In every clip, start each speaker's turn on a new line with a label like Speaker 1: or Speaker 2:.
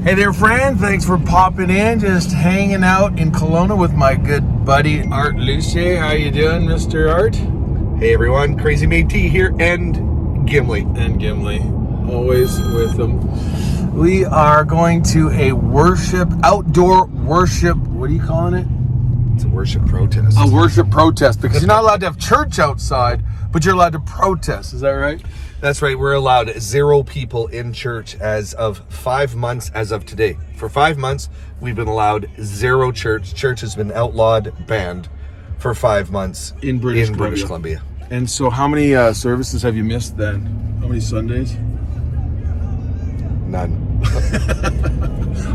Speaker 1: Hey there, friend. Thanks for popping in. Just hanging out in Kelowna with my good buddy, Art Lucier. How you doing, Mr. Art?
Speaker 2: Hey, everyone. Crazy Métis here, and Gimli.
Speaker 1: Always with them. We are going to a outdoor worship, what are you calling it?
Speaker 2: It's a worship protest.
Speaker 1: A worship protest, because you're not allowed to have church outside, but you're allowed to protest. Is that right?
Speaker 2: That's right. We're allowed 0 people in church as of 5 months as of today. For 5 months, we've been allowed 0 church. Church has been outlawed, banned for 5 months
Speaker 1: in British Columbia. And so how many services have you missed then? How many Sundays?
Speaker 2: None.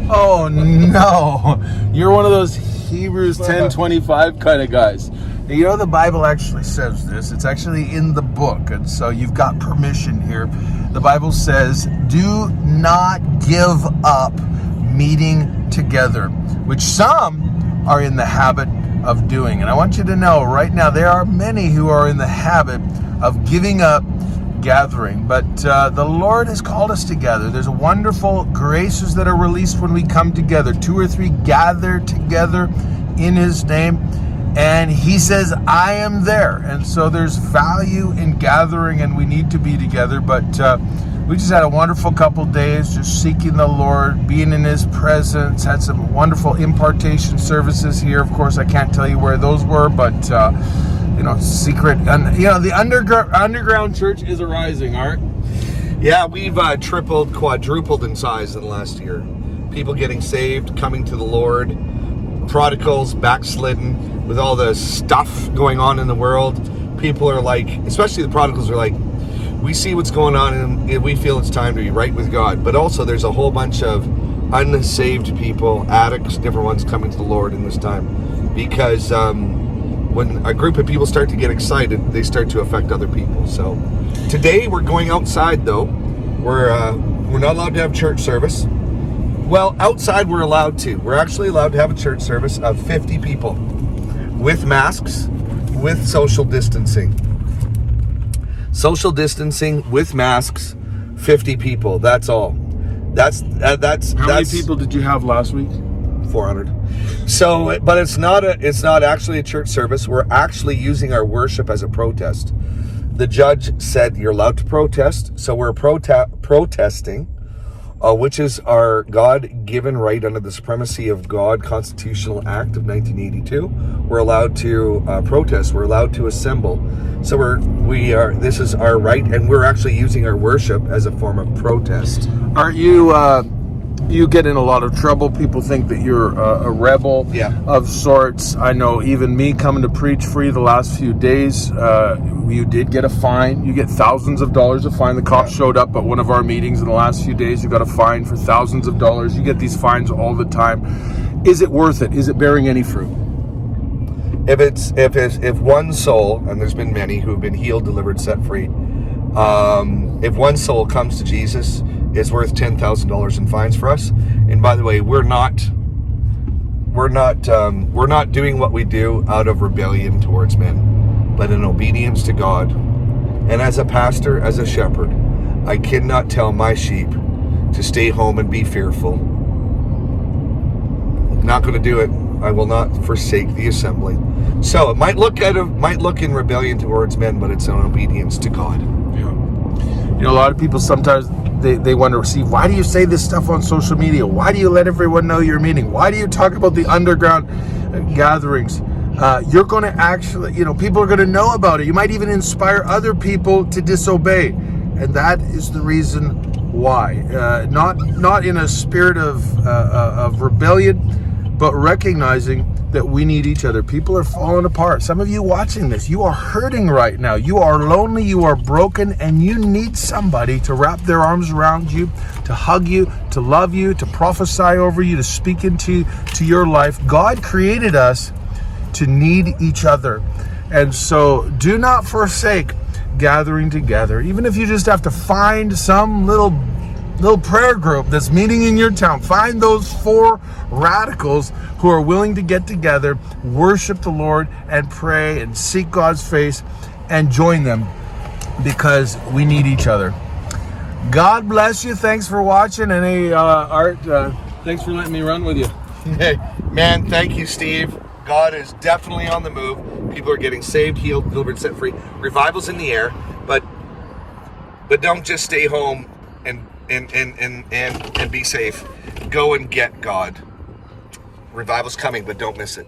Speaker 1: Oh, no. You're one of those Hebrews 10:25 kind of guys. You know, the Bible actually says this. It's actually in the book, and so you've got permission here. The Bible says, do not give up meeting together, which some are in the habit of doing. And I want you to know right now, there are many who are in the habit of giving up gathering, but the Lord has called us together. There's wonderful graces that are released when we come together. 2 or 3 gather together in His name, and He says, I am there. And so there's value in gathering, and we need to be together. But we just had a wonderful couple days just seeking the Lord, being in His presence, had some wonderful impartation services here. Of course, I can't tell you where those were, but secret. And the underground church is arising, Art.
Speaker 2: Yeah, we've tripled, quadrupled in size in the last year. People getting saved, coming to the Lord, prodigals backslidden. With all the stuff going on in the world, people are like, especially the prodigals are like, we see what's going on and we feel it's time to be right with God. But also there's a whole bunch of unsaved people, addicts, different ones coming to the Lord in this time. Because when a group of people start to get excited, they start to affect other people. So today we're going outside though. We're not allowed to have church service. Well, outside we're allowed to. We're actually allowed to have a church service of 50 people. With masks, with social distancing. Social distancing with masks, 50 people. That's all. That's
Speaker 1: How many people did you have last week?
Speaker 2: 400. So, but it's not actually a church service. We're actually using our worship as a protest. The judge said you're allowed to protest, so we're protesting. Which is our God-given right under the Supremacy of God Constitutional Act of 1982. We're allowed to protest. We're allowed to assemble. So this is our right, and we're actually using our worship as a form of protest.
Speaker 1: Aren't you get in a lot of trouble? People think that you're a rebel of sorts. I know even me coming to preach free the last few days, you did get a fine. You get thousands of dollars of fine. The cops showed up at one of our meetings in the last few days. You got a fine for thousands of dollars. You get these fines all the time. Is it worth it? Is it bearing any fruit?
Speaker 2: If one soul, and there's been many who have been healed, delivered, set free, if one soul comes to Jesus, it's worth $10,000 in fines for us. And by the way, we're not doing what we do out of rebellion towards men, but in obedience to God. And as a pastor, as a shepherd, I cannot tell my sheep to stay home and be fearful. Not going to do it. I will not forsake the assembly. So it might look in rebellion towards men, but it's in obedience to God.
Speaker 1: Yeah. A lot of people sometimes they wonder, see, why do you say this stuff on social media? Why do you let everyone know you're meeting? Why do you talk about the underground gatherings? You're going to actually, people are going to know about it. You might even inspire other people to disobey. And that is the reason why. Not in a spirit of rebellion, but recognizing that we need each other. People are falling apart. Some of you watching this, you are hurting right now. You are lonely, you are broken, and you need somebody to wrap their arms around you, to hug you, to love you, to prophesy over you, to speak into your life. God created us to need each other. And so do not forsake gathering together. Even if you just have to find some little prayer group that's meeting in your town. Find those 4 radicals who are willing to get together, worship the Lord, and pray and seek God's face, and join them, because we need each other. God bless you. Thanks for watching. And hey, Art, Thanks for letting me run with you.
Speaker 2: Hey, man, thank you, Steve. God is definitely on the move. People are getting saved, healed, delivered, set free. Revival's in the air, but don't just stay home and be safe. Go and get God. Revival's coming, but don't miss it.